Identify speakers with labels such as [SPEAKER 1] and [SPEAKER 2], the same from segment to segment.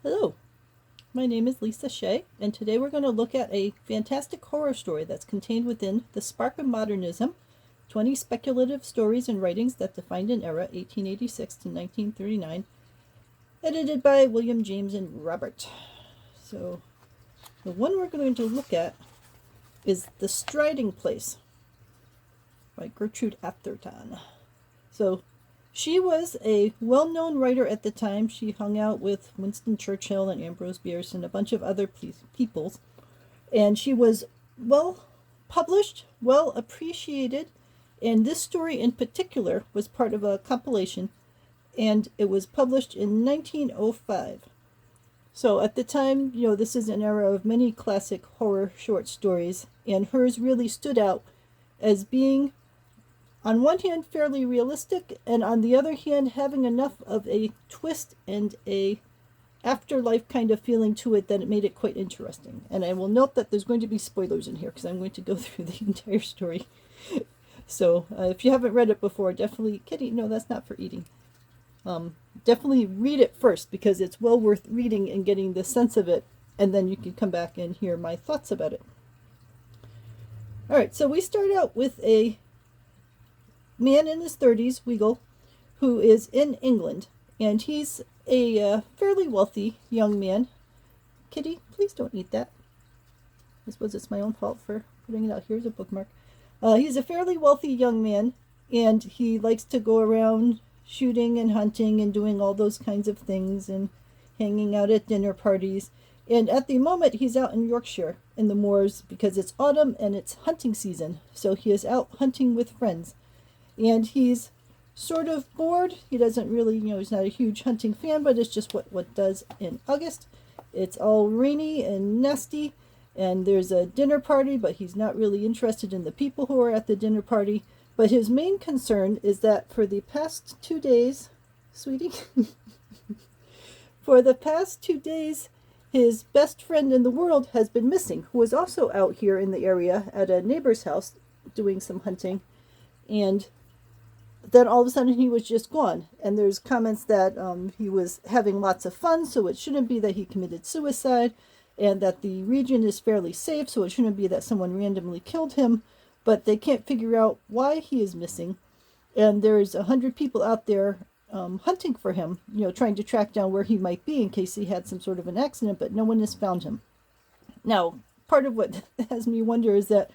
[SPEAKER 1] Hello, my name is Lisa Shea, and today we're going to look at a fantastic horror story that's contained within The Spark of Modernism, 20 Speculative Stories and Writings That Defined an Era, 1886 to 1939, edited by William James and Robert. So, the one we're going to look at is The Striding Place by Gertrude Atherton. So, she was a well-known writer at the time. She hung out with Winston Churchill and Ambrose Bierce and a bunch of other peoples. And she was well published, well appreciated. And this story in particular was part of a compilation. And it was published in 1905. So at the time, this is an era of many classic horror short stories. And hers really stood out as being, on one hand, fairly realistic, and on the other hand, having enough of a twist and a afterlife kind of feeling to it that it made it quite interesting. And I will note that there's going to be spoilers in here because I'm going to go through the entire story. So if you haven't read it before, definitely, Kitty, no, that's not for eating. Definitely read it first because it's well worth reading and getting the sense of it, and then you can come back and hear my thoughts about it. All right, so we start out with a man in his 30s, Weigall, who is in England, and he's a fairly wealthy young man. Kitty, please don't eat that. I suppose it's my own fault for putting it out. Here's a bookmark. He's a fairly wealthy young man, and he likes to go around shooting and hunting and doing all those kinds of things and hanging out at dinner parties. And at the moment, he's out in Yorkshire in the moors because it's autumn and it's hunting season. So he is out hunting with friends. And he's sort of bored. He doesn't really, he's not a huge hunting fan, but it's just what does in August. It's all rainy and nasty, and there's a dinner party, but he's not really interested in the people who are at the dinner party. But his main concern is that for the past 2 days, sweetie, for the past 2 days, his best friend in the world has been missing, who was also out here in the area at a neighbor's house doing some hunting. And then all of a sudden he was just gone. And there's comments that he was having lots of fun, so it shouldn't be that he committed suicide, and that the region is fairly safe, so it shouldn't be that someone randomly killed him. But they can't figure out why he is missing. And there's 100 people out there hunting for him, trying to track down where he might be in case he had some sort of an accident, but no one has found him. Now, part of what has me wonder is that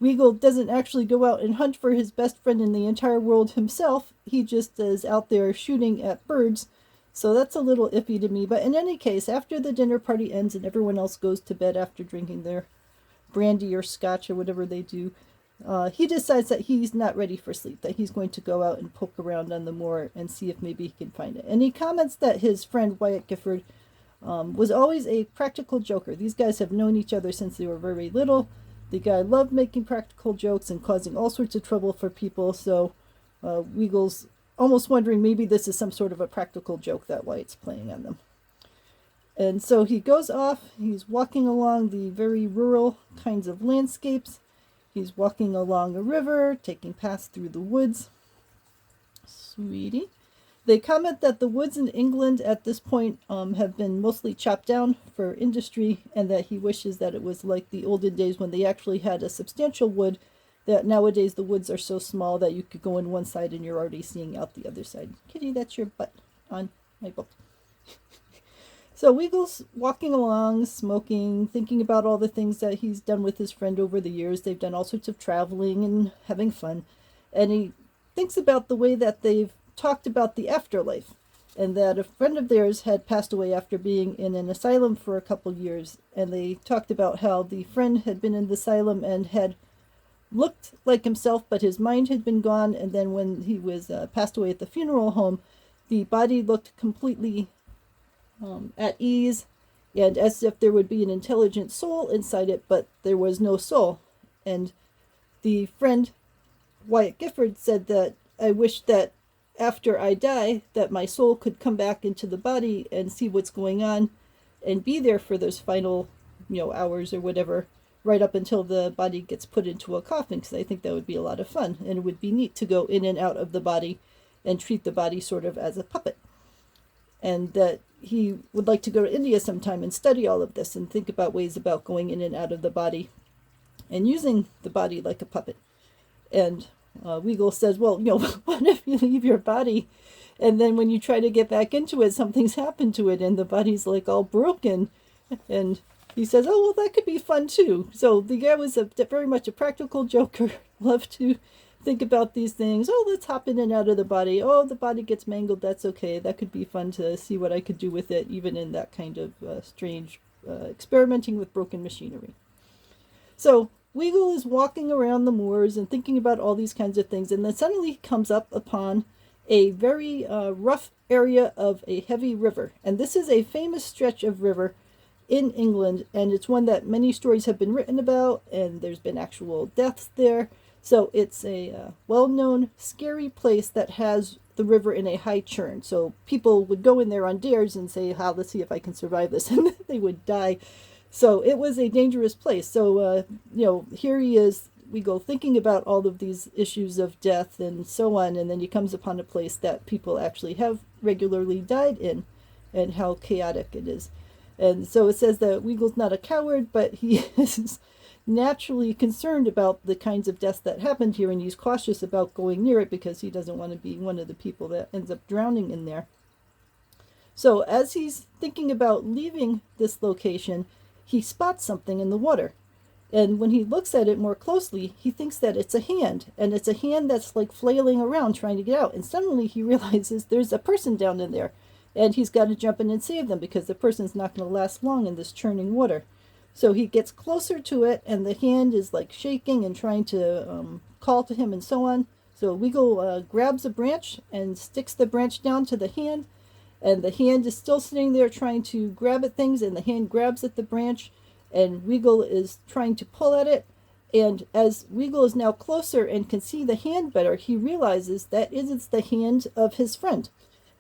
[SPEAKER 1] Weigall doesn't actually go out and hunt for his best friend in the entire world himself. He just is out there shooting at birds. So that's a little iffy to me. But in any case, after the dinner party ends and everyone else goes to bed after drinking their brandy or scotch or whatever they do, he decides that he's not ready for sleep, that he's going to go out and poke around on the moor and see if maybe he can find it. And he comments that his friend Wyatt Gifford was always a practical joker. These guys have known each other since they were very little. The guy loved making practical jokes and causing all sorts of trouble for people, so Weigall's almost wondering maybe this is some sort of a practical joke that Wyatt's playing on them. And so he goes off, he's walking along the very rural kinds of landscapes. He's walking along a river, taking paths through the woods. Sweetie. They comment that the woods in England at this point have been mostly chopped down for industry, and that he wishes that it was like the olden days when they actually had a substantial wood, that nowadays the woods are so small that you could go in one side and you're already seeing out the other side. Kitty, that's your butt on my book. So Weigall's walking along, smoking, thinking about all the things that he's done with his friend over the years. They've done all sorts of traveling and having fun. And he thinks about the way that they've talked about the afterlife, and that a friend of theirs had passed away after being in an asylum for a couple years. And they talked about how the friend had been in the asylum and had looked like himself, but his mind had been gone. And then when he was passed away at the funeral home, the body looked completely at ease, and as if there would be an intelligent soul inside it, but there was no soul. And the friend, Wyatt Gifford, said that I wish that after I die, that my soul could come back into the body and see what's going on and be there for those final, hours or whatever, right up until the body gets put into a coffin, because I think that would be a lot of fun. And it would be neat to go in and out of the body and treat the body sort of as a puppet. And that he would like to go to India sometime and study all of this and think about ways about going in and out of the body and using the body like a puppet. And Weigall says, well, what if you leave your body and then when you try to get back into it, something's happened to it and the body's like all broken? And he says, oh, well, that could be fun too. So the guy was very much a practical joker, loved to think about these things. Oh, let's hop in and out of the body. Oh, the body gets mangled. That's okay. That could be fun to see what I could do with it, even in that kind of strange experimenting with broken machinery. So Weigall is walking around the moors and thinking about all these kinds of things, and then suddenly he comes up upon a very rough area of a heavy river. And this is a famous stretch of river in England, and it's one that many stories have been written about, and there's been actual deaths there. So it's a well-known, scary place that has the river in a high churn. So people would go in there on dares and say, let's see if I can survive this, and they would die. So it was a dangerous place. So, here he is, we go thinking about all of these issues of death and so on, and then he comes upon a place that people actually have regularly died in, and how chaotic it is. And so it says that Weigall's not a coward, but he is naturally concerned about the kinds of deaths that happened here, and he's cautious about going near it because he doesn't want to be one of the people that ends up drowning in there. So as he's thinking about leaving this location, he spots something in the water. And when he looks at it more closely, he thinks that it's a hand, and it's a hand that's like flailing around trying to get out. And suddenly he realizes there's a person down in there, and he's got to jump in and save them because the person's not going to last long in this churning water. So he gets closer to it, and the hand is like shaking and trying to call to him and so on. So Weigall grabs a branch and sticks the branch down to the hand, and the hand is still sitting there trying to grab at things, and the hand grabs at the branch, and Weigall is trying to pull at it. And as Weigall is now closer and can see the hand better, he realizes that it is the hand of his friend.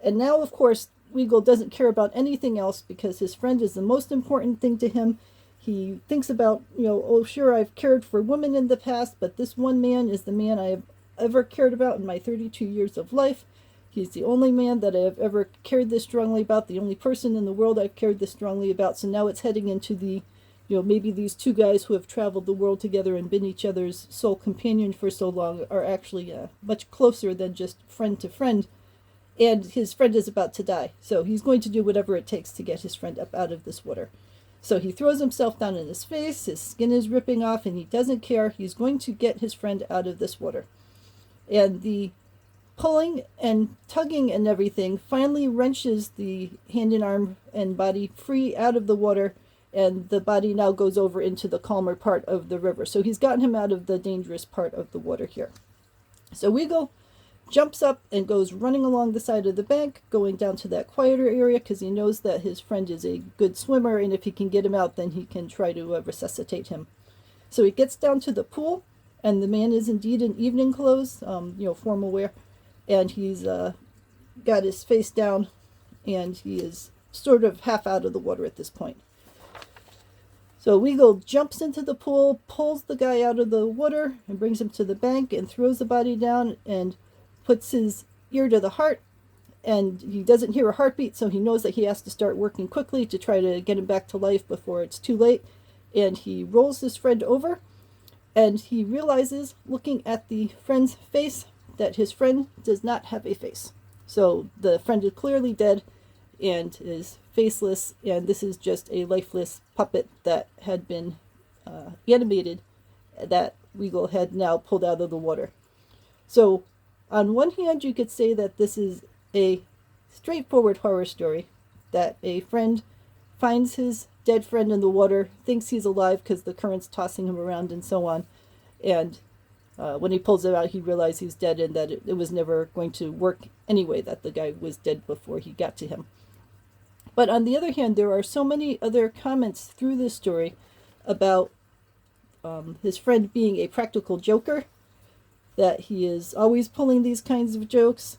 [SPEAKER 1] And now, of course, Weigall doesn't care about anything else because his friend is the most important thing to him. He thinks about, oh, sure, I've cared for women in the past, but this one man is the man I have ever cared about in my 32 years of life. He's the only man that I have ever cared this strongly about, the only person in the world I've cared this strongly about. So now it's heading into the, maybe these two guys who have traveled the world together and been each other's sole companion for so long are actually much closer than just friend to friend. And his friend is about to die. So he's going to do whatever it takes to get his friend up out of this water. So he throws himself down in his face, his skin is ripping off, and he doesn't care. He's going to get his friend out of this water. And the pulling and tugging and everything finally wrenches the hand and arm and body free out of the water, and the body now goes over into the calmer part of the river. So he's gotten him out of the dangerous part of the water here. So Weigall jumps up and goes running along the side of the bank, going down to that quieter area because he knows that his friend is a good swimmer, and if he can get him out, then he can try to resuscitate him. So he gets down to the pool, and the man is indeed in evening clothes, formal wear, and he's got his face down, and he is sort of half out of the water at this point. So Weigall jumps into the pool, pulls the guy out of the water, and brings him to the bank, and throws the body down, and puts his ear to the heart, and he doesn't hear a heartbeat, so he knows that he has to start working quickly to try to get him back to life before it's too late. And he rolls his friend over, and he realizes, looking at the friend's face, that his friend does not have a face. So the friend is clearly dead and is faceless, and this is just a lifeless puppet that had been animated, that Weigall had now pulled out of the water. So on one hand, you could say that this is a straightforward horror story, that a friend finds his dead friend in the water, thinks he's alive because the current's tossing him around and so on, and when he pulls it out, he realizes he's dead and that it was never going to work anyway, that the guy was dead before he got to him. But on the other hand, there are so many other comments through this story about his friend being a practical joker, that he is always pulling these kinds of jokes,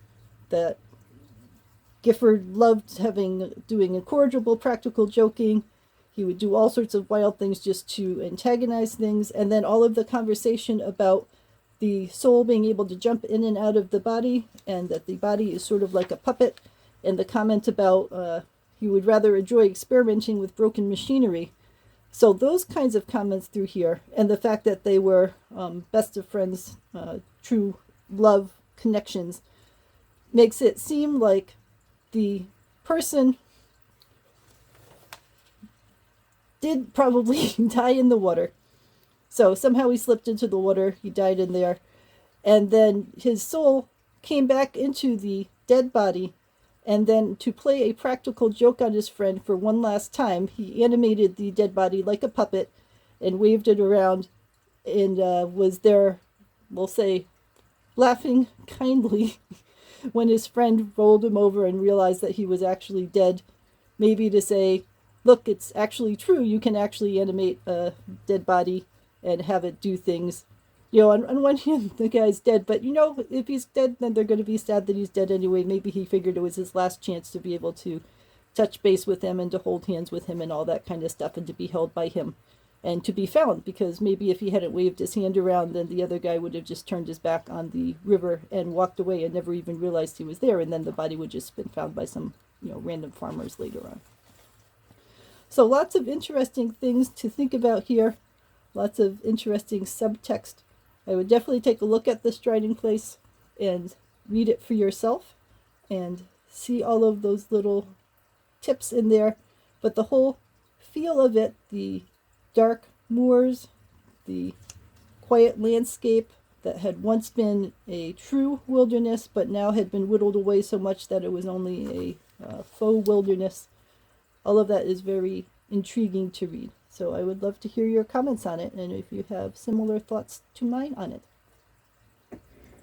[SPEAKER 1] that Gifford loved doing incorrigible practical joking. He would do all sorts of wild things just to antagonize things, and then all of the conversation about the soul being able to jump in and out of the body, and that the body is sort of like a puppet, and the comment about he would rather enjoy experimenting with broken machinery. So those kinds of comments through here, and the fact that they were best of friends, true love connections, makes it seem like the person did probably die in the water. So somehow he slipped into the water, he died in there, and then his soul came back into the dead body, and then to play a practical joke on his friend for one last time, he animated the dead body like a puppet and waved it around, and was there, we'll say, laughing kindly when his friend rolled him over and realized that he was actually dead, maybe to say, look, it's actually true, you can actually animate a dead body and have it do things. You know, on one hand, the guy's dead, but you know, if he's dead, then they're going to be sad that he's dead anyway. Maybe he figured it was his last chance to be able to touch base with him and to hold hands with him and all that kind of stuff, and to be held by him and to be found, because maybe if he hadn't waved his hand around, then the other guy would have just turned his back on the river and walked away and never even realized he was there, and then the body would just been found by some, you know, random farmers later on. So lots of interesting things to think about here, lots of interesting subtext. I would definitely take a look at the Striding Place and read it for yourself and see all of those little tips in there. But the whole feel of it, the dark moors, the quiet landscape that had once been a true wilderness but now had been whittled away so much that it was only a faux wilderness, all of that is very intriguing to read. So I would love to hear your comments on it, and if you have similar thoughts to mine on it.